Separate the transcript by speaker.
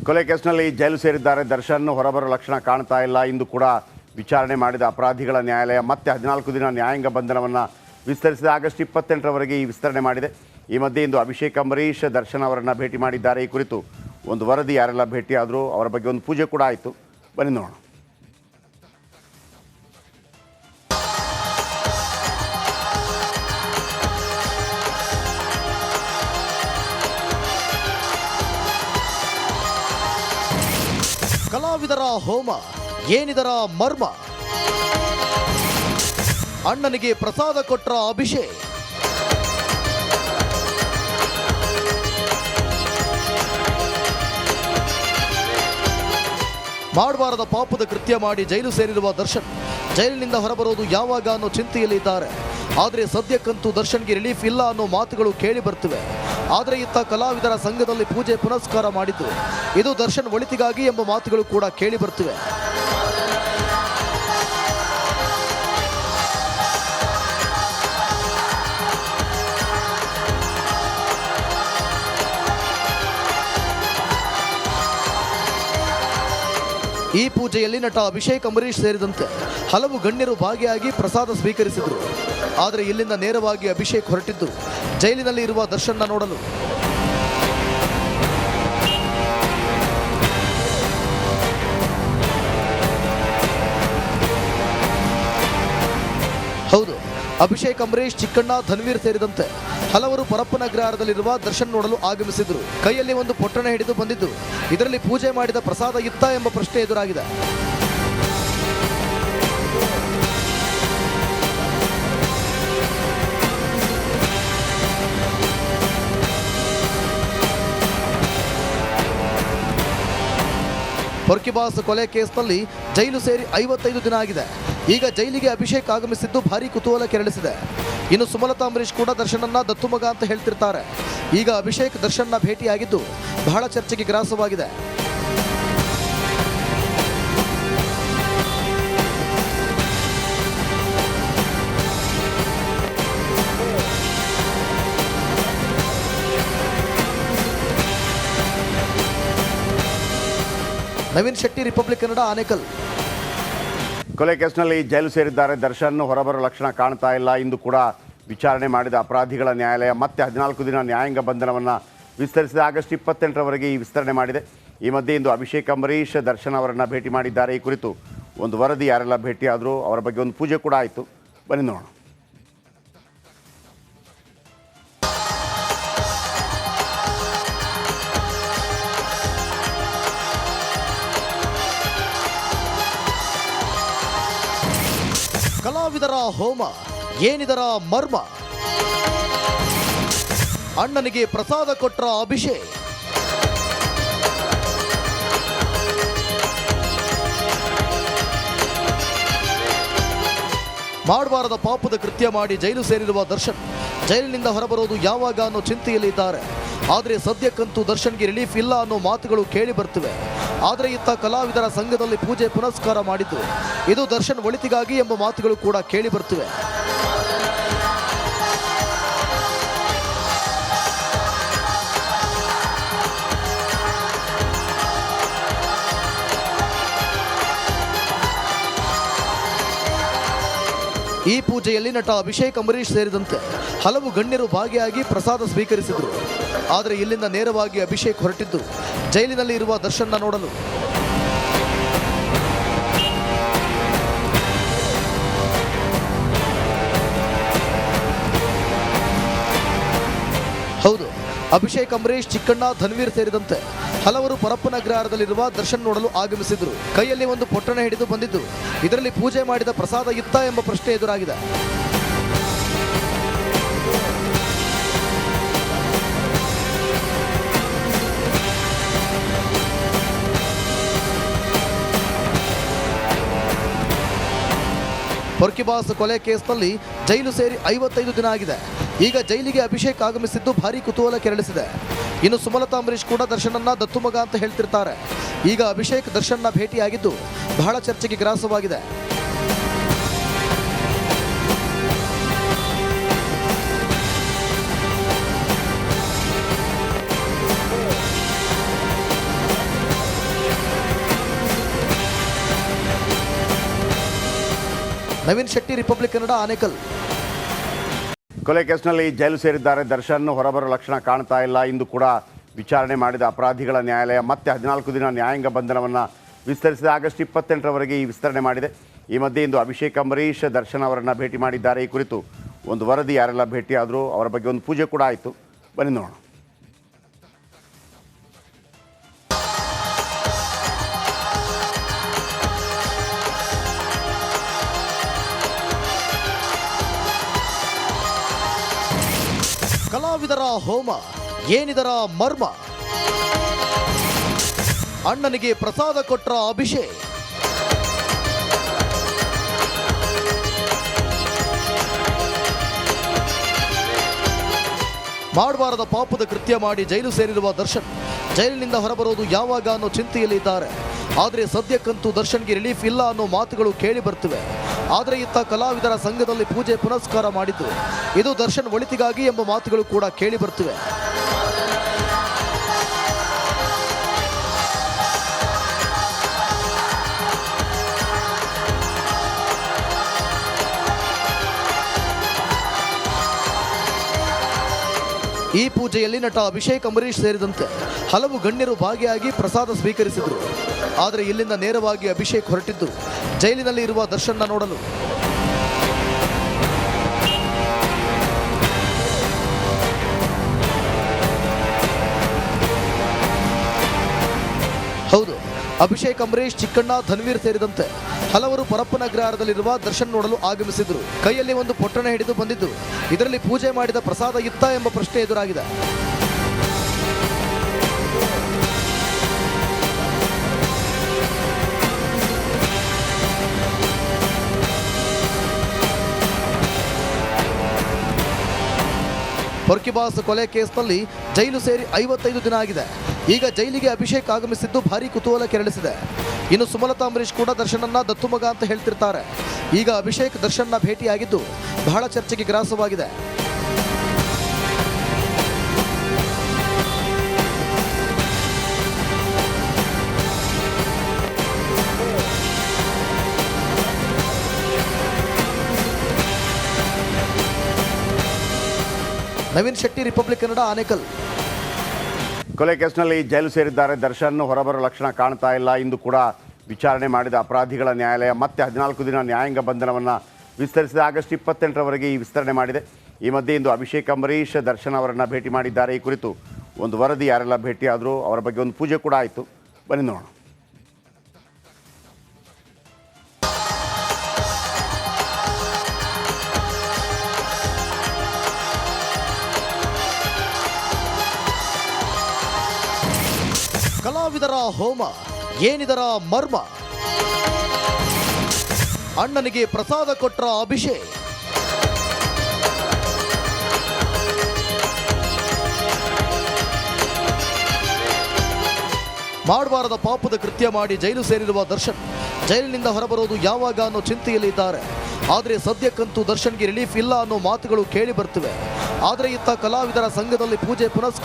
Speaker 1: ಕೊಲೆ ಕೇಸ್ನಲ್ಲಿ ಜೈಲು ಸೇರಿದ್ದಾರೆ ದರ್ಶನ್. ಹೊರಬರೋ ಲಕ್ಷಣ ಕಾಣ್ತಾ ಇಲ್ಲ. ಇಂದು ಕೂಡ ವಿಚಾರಣೆ ಮಾಡಿದ ಅಪರಾಧಿಗಳ ನ್ಯಾಯಾಲಯ ಮತ್ತೆ 14 ದಿನ ನ್ಯಾಯಾಂಗ ಬಂಧನವನ್ನು ವಿಸ್ತರಿಸಿದೆ. ಆಗಸ್ಟ್ 28ರವರೆಗೆ ಈ ವಿಸ್ತರಣೆ ಮಾಡಿದೆ. ಈ ಮಧ್ಯೆ ಇಂದು ಅಭಿಷೇಕ್ ಅಂಬರೀಷ್ ದರ್ಶನ್ ಅವರನ್ನು ಭೇಟಿ ಮಾಡಿದ್ದಾರೆ. ಈ ಕುರಿತು ಒಂದು ವರದಿ ಯಾರೆಲ್ಲ ಭೇಟಿಯಾದರೂ ಅವರ ಬಗ್ಗೆ ಒಂದು ಪೂಜೆ ಕೂಡ ಆಯಿತು. ಬನ್ನಿ ನೋಡೋಣ.
Speaker 2: ಕಲಾವಿದರ ಹೋಮ, ಏನಿದರ ಮರ್ಮ? ಅಣ್ಣನಿಗೆ ಪ್ರಸಾದ ಕೊಟ್ರ ಅಭಿಷೇಕ್. ಮಾಡಬಾರದ ಪಾಪದ ಕೃತ್ಯ ಮಾಡಿ ಜೈಲು ಸೇರಿರುವ ದರ್ಶನ್ ಜೈಲಿನಿಂದ ಹೊರಬರೋದು ಯಾವಾಗ ಅನ್ನೋ ಚಿಂತೆಯಲ್ಲಿದ್ದಾರೆ. ಆದರೆ ಸದ್ಯಕ್ಕಂತೂ ದರ್ಶನ್ಗೆ ರಿಲೀಫ್ ಇಲ್ಲ ಅನ್ನೋ ಮಾತುಗಳು ಕೇಳಿ ಬರ್ತಿವೆ. ಆದರೆ ಇತ್ತ ಕಲಾವಿದರ ಸಂಘದಲ್ಲಿ ಪೂಜೆ ಪುನಸ್ಕಾರ ಮಾಡಿದ್ದು ಇದು ದರ್ಶನ್ ಒಳಿತಿಗಾಗಿ ಎಂಬ ಮಾತುಗಳು ಕೂಡ ಕೇಳಿ ಬರ್ತಿವೆ. ಈ ಪೂಜೆಯಲ್ಲಿ ನಟ ಅಭಿಷೇಕ್ ಅಂಬರೀಷ್ ಸೇರಿದಂತೆ ಹಲವು ಗಣ್ಯರು ಭಾಗಿಯಾಗಿ ಪ್ರಸಾದ ಸ್ವೀಕರಿಸಿದರು. ಆದರೆ ಇಲ್ಲಿಂದ ನೇರವಾಗಿ ಅಭಿಷೇಕ್ ಹೊರಟಿದ್ದು ಜೈಲಿನಲ್ಲಿ ಇರುವ ದರ್ಶನ್ನ ನೋಡಲು. ಹೌದು, ಅಭಿಷೇಕ್ ಅಂಬರೀಷ್, ಚಿಕ್ಕಣ್ಣ, ಧನ್ವೀರ್ ಸೇರಿದಂತೆ ಹಲವರು ಪರಪ್ಪನಗ್ರಹಾರದಲ್ಲಿರುವ ದರ್ಶನ್ ನೋಡಲು ಆಗಮಿಸಿದ್ರು. ಕೈಯಲ್ಲಿ ಒಂದು ಪೊಟ್ಟಣ ಹಿಡಿದು ಬಂದಿದ್ದು ಇದರಲ್ಲಿ ಪೂಜೆ ಮಾಡಿದ ಪ್ರಸಾದ ಇತ್ತ ಎಂಬ ಪ್ರಶ್ನೆ ಎದುರಾಗಿದೆ. ಪೊರ್ಕಿಬಾಸ್ ಕೊಲೆ ಕೇಸ್ನಲ್ಲಿ ಜೈಲು ಸೇರಿ 55 ದಿನ ಆಗಿದೆ. ಈಗ ಜೈಲಿಗೆ ಅಭಿಷೇಕ್ ಆಗಮಿಸಿದ್ದು ಭಾರಿ ಕುತೂಹಲ ಕೆರಳಿಸಿದೆ. ಇನ್ನು ಸುಮಲತಾ ಅಂಬರೀಷ್ ಕೂಡ ದರ್ಶನನ್ನ ದತ್ತು ಮಗ ಅಂತ ಹೇಳ್ತಿರ್ತಾರೆ. ಈಗ ಅಭಿಷೇಕ್ ದರ್ಶನ್ನ ಭೇಟಿಯಾಗಿದ್ದು ಬಹಳ ಚರ್ಚೆಗೆ ಗ್ರಾಸವಾಗಿದೆ. ನವೀನ್ ಶೆಟ್ಟಿ, ರಿಪಬ್ಲಿಕ್ ಕನ್ನಡ, ಆನೇಕಲ್.
Speaker 1: ಕೊಲೆ ಕೇಸ್ನಲ್ಲಿ ಜೈಲು ಸೇರಿದ್ದಾರೆ ದರ್ಶನ್. ಹೊರಬರೋ ಲಕ್ಷಣ ಕಾಣ್ತಾ ಇಲ್ಲ. ಇಂದು ಕೂಡ ವಿಚಾರಣೆ ಮಾಡಿದ ಅಪರಾಧಿಗಳ ನ್ಯಾಯಾಲಯ ಮತ್ತೆ 14 ದಿನ ನ್ಯಾಯಾಂಗ ಬಂಧನವನ್ನು ವಿಸ್ತರಿಸಿದೆ. ಆಗಸ್ಟ್ 28ರವರೆಗೆ ಈ ವಿಸ್ತರಣೆ ಮಾಡಿದೆ. ಈ ಮಧ್ಯೆ ಇಂದು ಅಭಿಷೇಕ್ ಅಂಬರೀಷ್ ದರ್ಶನ್ ಅವರನ್ನು ಭೇಟಿ ಮಾಡಿದ್ದಾರೆ. ಈ ಕುರಿತು ಒಂದು ವರದಿ ಯಾರೆಲ್ಲ ಭೇಟಿಯಾದರೂ ಅವರ ಬಗ್ಗೆ ಒಂದು ಪೂಜೆ ಕೂಡ ಆಯಿತು. ಬನ್ನಿ ನೋಡೋಣ.
Speaker 2: ಕಲಾವಿದರ ಹೋಮ, ಏನಿದರ ಮರ್ಮ? ಅಣ್ಣನಿಗೆ ಪ್ರಸಾದ ಕೊಟ್ರ ಅಭಿಷೇಕ್. ಮಾಡಬಾರದ ಪಾಪದ ಕೃತ್ಯ ಮಾಡಿ ಜೈಲು ಸೇರಿರುವ ದರ್ಶನ್ ಜೈಲಿನಿಂದ ಹೊರಬರೋದು ಯಾವಾಗ ಅನ್ನೋ ಚಿಂತೆಯಲ್ಲಿದ್ದಾರೆ. ಆದರೆ ಸದ್ಯಕ್ಕಂತೂ ದರ್ಶನ್ಗೆ ರಿಲೀಫ್ ಇಲ್ಲ ಅನ್ನೋ ಮಾತುಗಳು ಕೇಳಿ ಬರ್ತಿವೆ. ಆದರೆ ಇತ್ತ ಕಲಾವಿದರ ಸಂಘದಲ್ಲಿ ಪೂಜೆ ಪುನಸ್ಕಾರ ಮಾಡಿದ್ದು ಇದು ದರ್ಶನ್ ಒಳಿತಿಗಾಗಿ ಎಂಬ ಮಾತುಗಳು ಕೂಡ ಕೇಳಿ ಬರ್ತಿವೆ. ಈ ಪೂಜೆಯಲ್ಲಿ ನಟ ಅಭಿಷೇಕ್ ಅಂಬರೀಷ್ ಸೇರಿದಂತೆ ಹಲವು ಗಣ್ಯರು ಭಾಗಿಯಾಗಿ ಪ್ರಸಾದ ಸ್ವೀಕರಿಸಿದರು. ಆದರೆ ಇಲ್ಲಿಂದ ನೇರವಾಗಿ ಅಭಿಷೇಕ್ ಹೊರಟಿದ್ದು ಜೈಲಿನಲ್ಲಿ ಇರುವ ದರ್ಶನ್ನ ನೋಡಲು. ಹೌದು, ಅಭಿಷೇಕ್ ಅಂಬರೀಷ್, ಚಿಕ್ಕಣ್ಣ, ಧನ್ವೀರ್ ಸೇರಿದಂತೆ ಹಲವರು ಪರಪ್ಪನಗ್ರಹಾರದಲ್ಲಿರುವ ದರ್ಶನ್ ನೋಡಲು ಆಗಮಿಸಿದ್ರು. ಕೈಯಲ್ಲಿ ಒಂದು ಪೊಟ್ಟಣ ಹಿಡಿದು ಬಂದಿದ್ದು ಇದರಲ್ಲಿ ಪೂಜೆ ಮಾಡಿದ ಪ್ರಸಾದ ಇತ್ತ ಎಂಬ ಪ್ರಶ್ನೆ ಎದುರಾಗಿದೆ. ಪೊರ್ಕಿಬಾಸ್ ಕೊಲೆ ಕೇಸ್ನಲ್ಲಿ ಜೈಲು ಸೇರಿ 55 ದಿನ ಆಗಿದೆ. ಈಗ ಜೈಲಿಗೆ ಅಭಿಷೇಕ್ ಆಗಮಿಸಿದ್ದು ಭಾರಿ ಕುತೂಹಲ ಕೆರಳಿಸಿದೆ. ಇನ್ನು ಸುಮಲತಾ ಅಂಬರೀಷ್ ಕೂಡ ದರ್ಶನನ್ನ ದತ್ತು ಮಗ ಅಂತ ಹೇಳ್ತಿರ್ತಾರೆ. ಈಗ ಅಭಿಷೇಕ್ ದರ್ಶನ್ನ ಭೇಟಿಯಾಗಿದ್ದು ಬಹಳ ಚರ್ಚೆಗೆ ಗ್ರಾಸವಾಗಿದೆ. ನವೀನ್ ಶೆಟ್ಟಿ, ರಿಪಬ್ಲಿಕ್ ಕನ್ನಡ, ಆನೇಕಲ್.
Speaker 1: ಕೊಲೆ ಕೇಸ್ನಲ್ಲಿ ಜೈಲು ಸೇರಿದ್ದಾರೆ ದರ್ಶನ್. ಹೊರಬರೋ ಲಕ್ಷಣ ಕಾಣ್ತಾ ಇಲ್ಲ. ಇಂದು ಕೂಡ ವಿಚಾರಣೆ ಮಾಡಿದ ಅಪರಾಧಿಗಳ ನ್ಯಾಯಾಲಯ ಮತ್ತೆ 14 ದಿನ ನ್ಯಾಯಾಂಗ ಬಂಧನವನ್ನು ವಿಸ್ತರಿಸಿದೆ. ಆಗಸ್ಟ್ 28ರವರೆಗೆ ಈ ವಿಸ್ತರಣೆ ಮಾಡಿದೆ. ಈ ಮಧ್ಯೆ ಇಂದು ಅಭಿಷೇಕ್ ಅಂಬರೀಷ್ ದರ್ಶನ್ ಅವರನ್ನು ಭೇಟಿ ಮಾಡಿದ್ದಾರೆ. ಈ ಕುರಿತು ಒಂದು ವರದಿ ಯಾರೆಲ್ಲ ಭೇಟಿಯಾದರೂ ಅವರ ಬಗ್ಗೆ ಒಂದು ಪೂಜೆ ಕೂಡ ಆಯಿತು. ಬನ್ನಿ ನೋಡೋಣ.
Speaker 2: ಕಲಾವಿದರ ಹೋಮ, ಏನಿದರ ಮರ್ಮ? ಅಣ್ಣನಿಗೆ ಪ್ರಸಾದ ಕೊಟ್ರ ಅಭಿಷೇಕ್. ಮಾಡಬಾರದ ಪಾಪದ ಕೃತ್ಯ ಮಾಡಿ ಜೈಲು ಸೇರಿರುವ ದರ್ಶನ್ ಜೈಲಿನಿಂದ ಹೊರಬರೋದು ಯಾವಾಗ ಅನ್ನೋ ಚಿಂತೆಯಲ್ಲಿದ್ದಾರೆ. ಆದರೆ ಸದ್ಯಕ್ಕಂತೂ ದರ್ಶನ್ಗೆ ರಿಲೀಫ್ ಇಲ್ಲ ಅನ್ನೋ ಮಾತುಗಳು ಕೇಳಿ ಬರ್ತಿವೆ. ಆದರೆ ಇತ್ತ ಕಲಾವಿದರ ಸಂಘದಲ್ಲಿ ಪೂಜೆ ಪುನಸ್ಕಾರ ಮಾಡಿದ್ದು ಇದು ದರ್ಶನ್ ಒಳಿತಿಗಾಗಿ ಎಂಬ ಮಾತುಗಳು ಕೂಡ ಕೇಳಿ ಬರ್ತಿವೆ. ಈ ಪೂಜೆಯಲ್ಲಿ ನಟ ಅಭಿಷೇಕ್ ಅಂಬರೀಷ್ ಸೇರಿದಂತೆ ಹಲವು ಗಣ್ಯರು ಭಾಗಿಯಾಗಿ ಪ್ರಸಾದ ಸ್ವೀಕರಿಸಿದರು. ಆದರೆ ಇಲ್ಲಿಂದ ನೇರವಾಗಿ ಅಭಿಷೇಕ್ ಹೊರಟಿದ್ದು ಜೈಲಿನಲ್ಲಿ ಇರುವ ದರ್ಶನ್ನ ನೋಡಲು. ಹೌದು, ಅಭಿಷೇಕ್ ಅಂಬರೀಷ್, ಚಿಕ್ಕಣ್ಣ, ಧನ್ವೀರ್ ಸೇರಿದಂತೆ ಹಲವರು ಪರಪ್ಪನಗ್ರಹಾರದಲ್ಲಿರುವ ದರ್ಶನ್ ನೋಡಲು ಆಗಮಿಸಿದ್ರು. ಕೈಯಲ್ಲಿ ಒಂದು ಪೊಟ್ಟಣ ಹಿಡಿದು ಬಂದಿದ್ದು ಇದರಲ್ಲಿ ಪೂಜೆ ಮಾಡಿದ ಪ್ರಸಾದ ಇತ್ತ ಎಂಬ ಪ್ರಶ್ನೆ ಎದುರಾಗಿದೆ. ಪೊರ್ಕಿಬಾಸ್ ಕೊಲೆ ಕೇಸ್ನಲ್ಲಿ ಜೈಲು ಸೇರಿ 55 ದಿನ ಆಗಿದೆ. ಈಗ ಜೈಲಿಗೆ ಅಭಿಷೇಕ್ ಆಗಮಿಸಿದ್ದು ಭಾರಿ ಕುತೂಹಲ ಕೆರಳಿಸಿದೆ. ಇನ್ನು ಸುಮಲತಾ ಅಂಬರೀಷ್ ಕೂಡ ದರ್ಶನನ್ನ ದತ್ತು ಮಗ ಅಂತ ಹೇಳ್ತಿರ್ತಾರೆ. ಈಗ ಅಭಿಷೇಕ್ ದರ್ಶನ್ನ ಭೇಟಿಯಾಗಿದ್ದು ಬಹಳ ಚರ್ಚೆಗೆ ಗ್ರಾಸವಾಗಿದೆ. ನವೀನ್ ಶೆಟ್ಟಿ, ರಿಪಬ್ಲಿಕ್ ಕನ್ನಡ, ಆನೇಕಲ್.
Speaker 1: ಕೊಲೆ ಕೇಸ್ನಲ್ಲಿ ಜೈಲು ಸೇರಿದ್ದಾರೆ ದರ್ಶನ್. ಹೊರಬರೋ ಲಕ್ಷಣ ಕಾಣ್ತಾ ಇಲ್ಲ. ಇಂದು ಕೂಡ ವಿಚಾರಣೆ ಮಾಡಿದ ಅಪರಾಧಿಗಳ ನ್ಯಾಯಾಲಯ ಮತ್ತೆ 14 ದಿನ ನ್ಯಾಯಾಂಗ ಬಂಧನವನ್ನು ವಿಸ್ತರಿಸಿದೆ. ಆಗಸ್ಟ್ 28ರವರೆಗೆ ಈ ವಿಸ್ತರಣೆ ಮಾಡಿದೆ. ಈ ಮಧ್ಯೆ ಇಂದು ಅಭಿಷೇಕ್ ಅಂಬರೀಷ್ ದರ್ಶನ್ ಅವರನ್ನು ಭೇಟಿ ಮಾಡಿದ್ದಾರೆ. ಈ ಕುರಿತು ಒಂದು ವರದಿ ಯಾರೆಲ್ಲ ಭೇಟಿಯಾದರೂ ಅವರ ಬಗ್ಗೆ ಒಂದು ಪೂಜೆ ಕೂಡ ಆಯಿತು. ಬನ್ನಿ ನೋಡೋಣ.
Speaker 2: ಕಲಾವಿದರ ಹೋಮ, ಏನಿದರ ಮರ್ಮ? ಅಣ್ಣನಿಗೆ ಪ್ರಸಾದ ಕೊಟ್ರ ಅಭಿಷೇಕ್. ಮಾಡಬಾರದ ಪಾಪದ ಕೃತ್ಯ ಮಾಡಿ ಜೈಲು ಸೇರಿರುವ ದರ್ಶನ್ ಜೈಲಿನಿಂದ ಹೊರಬರೋದು ಯಾವಾಗ ಅನ್ನೋ ಚಿಂತೆಯಲ್ಲಿದ್ದಾರೆ. ಆದರೆ ಸದ್ಯಕ್ಕಂತೂ ದರ್ಶನ್ಗೆ ರಿಲೀಫ್ ಇಲ್ಲ ಅನ್ನೋ ಮಾತುಗಳು ಕೇಳಿ ಬರ್ತಿವೆ. ಆದರೆ ಇತ್ತ ಕಲಾವಿದರ ಸಂಘದಲ್ಲಿ ಪೂಜೆ ಪುನಸ್ಕಾರ